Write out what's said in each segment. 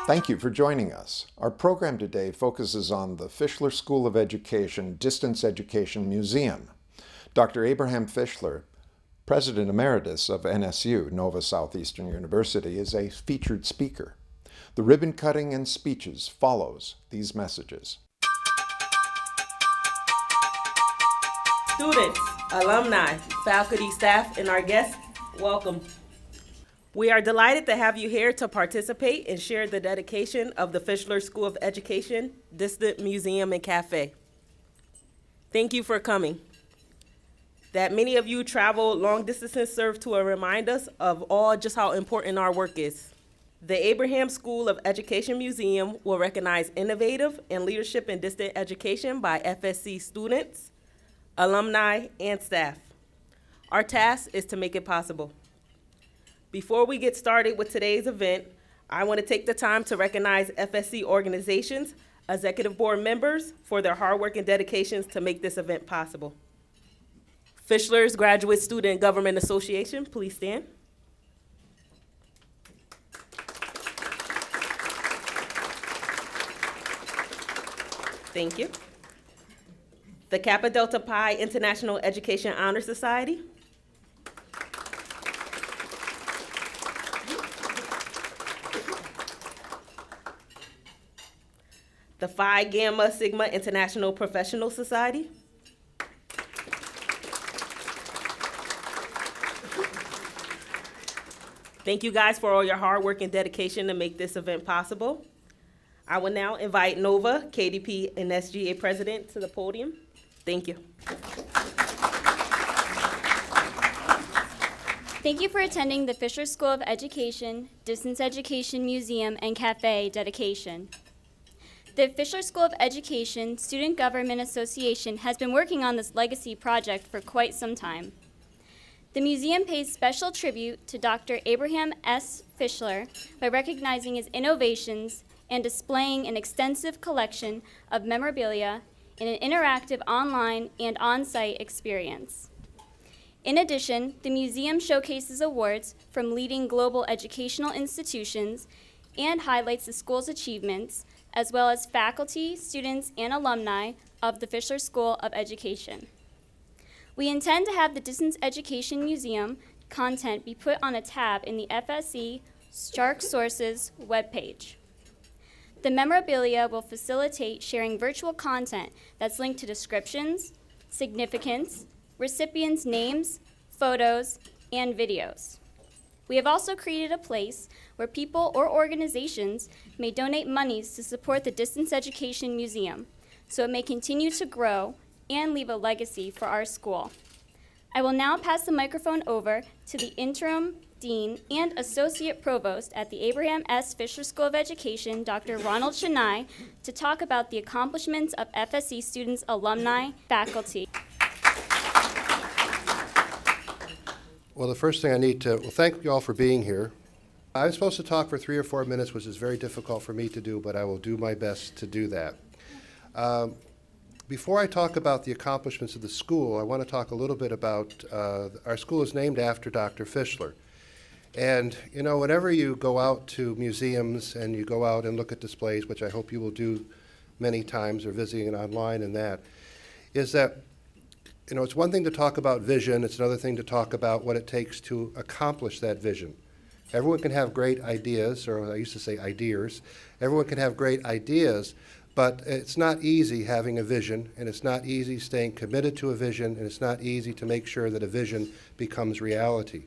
Thank you for joining us. Our program today focuses on the Fischler School of Education Distance Education Museum. Dr. Abraham Fischler, President Emeritus of NSU, Nova Southeastern University, is a featured speaker. The ribbon cutting and speeches follows these messages. Students, alumni, faculty, staff, and our guests, welcome. We are delighted to have you here to participate and share the dedication of the Fischler School of Education Distant Museum and Cafe. Thank you for coming. That many of you travel long distances serve to remind us of all just how important our work is. The Abraham School of Education Museum will recognize innovative and leadership in distant education by FSC students, alumni, and staff. Our task is to make it possible. Before we get started with today's event, I want to take the time to recognize FSC organizations, executive board members for their hard work and dedications to make this event possible. Fischler's Graduate Student Government Association, please stand. Thank you. The Kappa Delta Pi International Education Honor Society. The Phi Gamma Sigma International Professional Society. Thank you guys for all your hard work and dedication to make this event possible. I will now invite NOVA, KDP, and SGA President to the podium. Thank you. Thank you for attending the Fischler School of Education Distance Education Museum and Cafe dedication. The Fischler School of Education Student Government Association has been working on this legacy project for quite some time. The museum pays special tribute to Dr. Abraham S. Fischler by recognizing his innovations and displaying an extensive collection of memorabilia in an interactive online and on-site experience. In addition, the museum showcases awards from leading global educational institutions and highlights the school's achievements, as well as faculty, students, and alumni of the Fischler School of Education. We intend to have the Distance Education Museum content be put on a tab in the FSC Shark Sources webpage. The memorabilia will facilitate sharing virtual content that's linked to descriptions, significance, recipients' names, photos, and videos. We have also created a place where people or organizations may donate monies to support the Distance Education Museum so it may continue to grow and leave a legacy for our school. I will now pass the microphone over to the Interim Dean and Associate Provost at the Abraham S. Fischler School of Education, Dr. Ronald Chennai, to talk about the accomplishments of FSC students, alumni, faculty. Well, the first thing I need to, thank you all for being here. I was supposed to talk for 3 or 4 minutes, which is very difficult for me to do, but I will do my best to do that. Before I talk about the accomplishments of the school, I want to talk a little bit about, our school is named after Dr. Fischler. And, you know, whenever you go out to museums and you go out and look at displays, which I hope you will do many times or visiting it online and that, is that, you know, it's one thing to talk about vision, it's another thing to talk about what it takes to accomplish that vision. Everyone can have great ideas, or I used to say ideas. Everyone can have great ideas, but it's not easy having a vision, and it's not easy staying committed to a vision, and it's not easy to make sure that a vision becomes reality.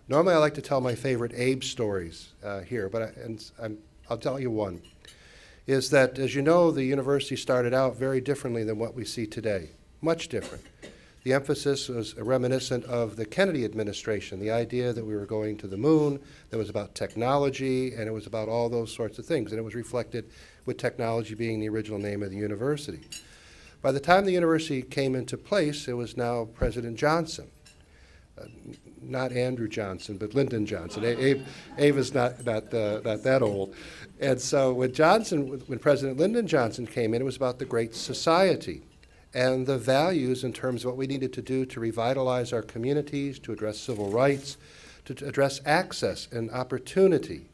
Normally I like to tell my favorite Abe stories here, but I'll tell you one. Is that, as you know, the university started out very differently than what we see today, much different. The emphasis was reminiscent of the Kennedy administration, the idea that we were going to the moon, that was about technology, and it was about all those sorts of things, and it was reflected with technology being the original name of the university. By the time the university came into place, it was now President Johnson. Not Andrew Johnson, but Lyndon Johnson. Abe is not that old. And so when President Lyndon Johnson came in, it was about the Great Society and the values in terms of what we needed to do to revitalize our communities, to address civil rights, to address access and opportunity.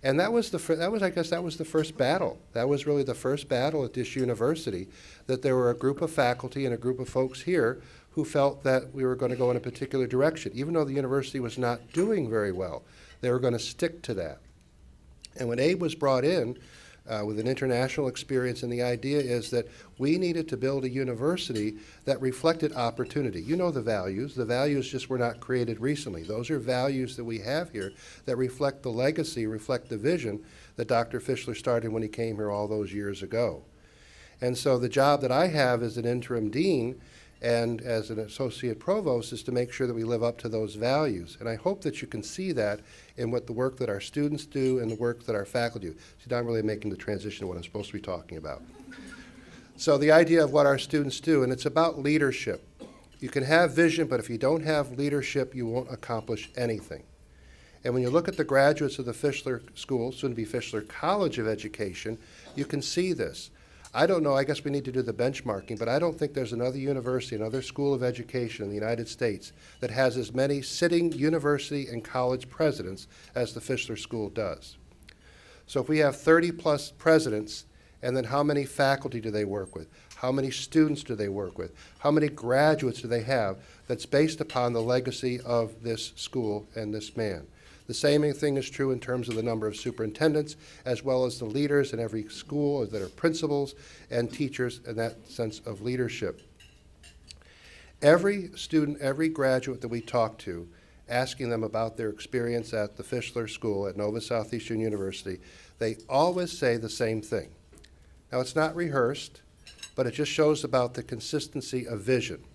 And that was, I guess, that was the first battle. That was really the first battle at this university, that there were a group of faculty and a group of folks here who felt that we were going to go in a particular direction. Even though the university was not doing very well, they were going to stick to that. And when Abe was brought in with an international experience, and the idea is that we needed to build a university that reflected opportunity. You know the values. The values just were not created recently. Those are values that we have here that reflect the legacy, reflect the vision that Dr. Fischler started when he came here all those years ago. And so the job that I have as an interim dean and as an associate provost is to make sure that we live up to those values. And I hope that you can see that in what the work that our students do and the work that our faculty do. See, now I'm really making the transition to what I'm supposed to be talking about. So the idea of what our students do, and it's about leadership. You can have vision, but if you don't have leadership, you won't accomplish anything. And when you look at the graduates of the Fischler School, soon to be Fischler College of Education, you can see this. I don't know, I guess we need to do the benchmarking, but I don't think there's another university, another school of education in the United States that has as many sitting university and college presidents as the Fischler School does. So if we have 30+ presidents, and then how many faculty do they work with? How many students do they work with? How many graduates do they have? That's based upon the legacy of this school and this man. The same thing is true in terms of the number of superintendents, as well as the leaders in every school that are principals and teachers in that sense of leadership. Every student, every graduate that we talk to, asking them about their experience at the Fischler School at Nova Southeastern University, they always say the same thing. Now, it's not rehearsed, but it just shows about the consistency of vision.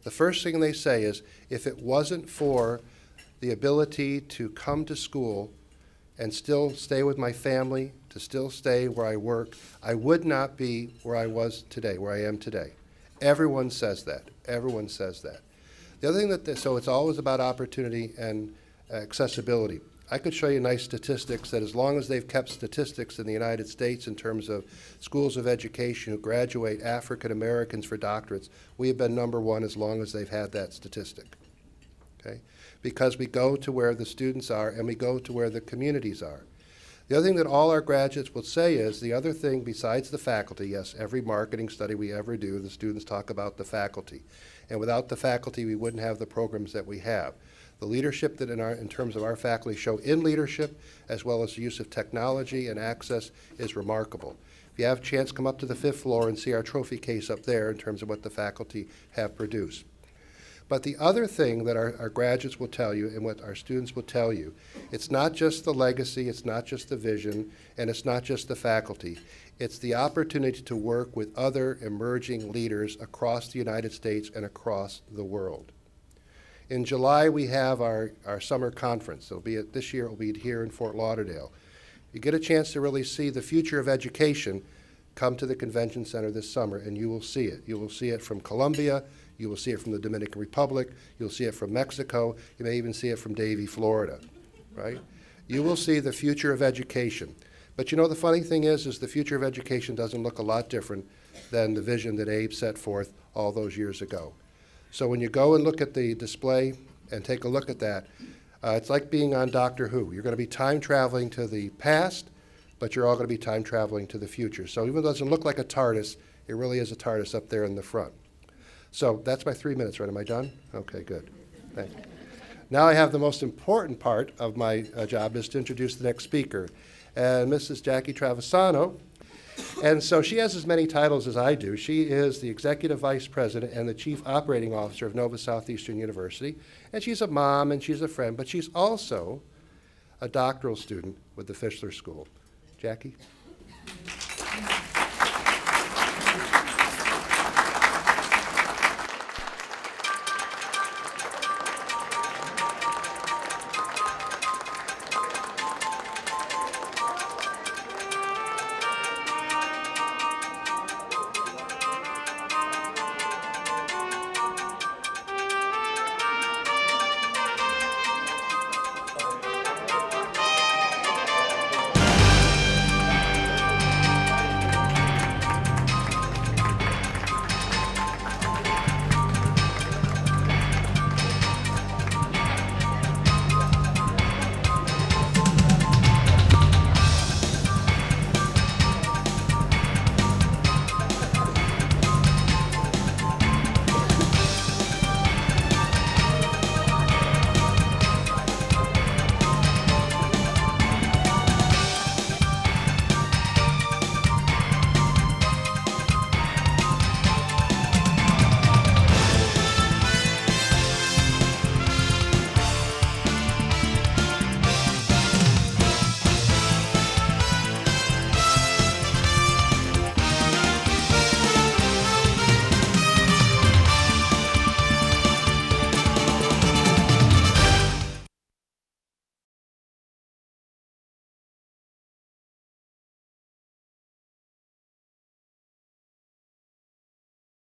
The first thing they say is, if it wasn't for the ability to come to school and still stay with my family, to still stay where I work, I would not be where I was today, where I am today. Everyone says that. Everyone says that. The other thing so it's always about opportunity and accessibility. I could show you nice statistics that as long as they've kept statistics in the United States in terms of schools of education who graduate African Americans for doctorates, we have been #1 as long as they've had that statistic. Okay? Because we go to where the students are and we go to where the communities are. The other thing that all our graduates will say is, the other thing besides the faculty, yes, every marketing study we ever do, the students talk about the faculty. And without the faculty, we wouldn't have the programs that we have. The leadership that in terms of our faculty show in leadership, as well as the use of technology and access, is remarkable. If you have a chance, come up to the 5th floor and see our trophy case up there in terms of what the faculty have produced. But the other thing that our graduates will tell you and what our students will tell you, it's not just the legacy, it's not just the vision, and it's not just the faculty. It's the opportunity to work with other emerging leaders across the United States and across the world. In July, we have our summer conference. This year it will be here in Fort Lauderdale. If you get a chance to really see the future of education, come to the convention center this summer and you will see it. You will see it from Colombia. You will see it from the Dominican Republic. You'll see it from Mexico. You may even see it from Davie, Florida, right? You will see the future of education. But you know, the funny thing is the future of education doesn't look a lot different than the vision that Abe set forth all those years ago. So when you go and look at the display and take a look at that, it's like being on Doctor Who. You're going to be time traveling to the past, but you're all going to be time traveling to the future. So even though it doesn't look like a TARDIS, it really is a TARDIS up there in the front. So that's my 3 minutes, right? Am I done? Okay, good. Thank you. Now I have the most important part of my job is to introduce the next speaker, and Mrs. Jackie Travisano. And so she has as many titles as I do. She is the Executive Vice President and the Chief Operating Officer of Nova Southeastern University, and she's a mom and she's a friend, but she's also a doctoral student with the Fischler School. Jackie?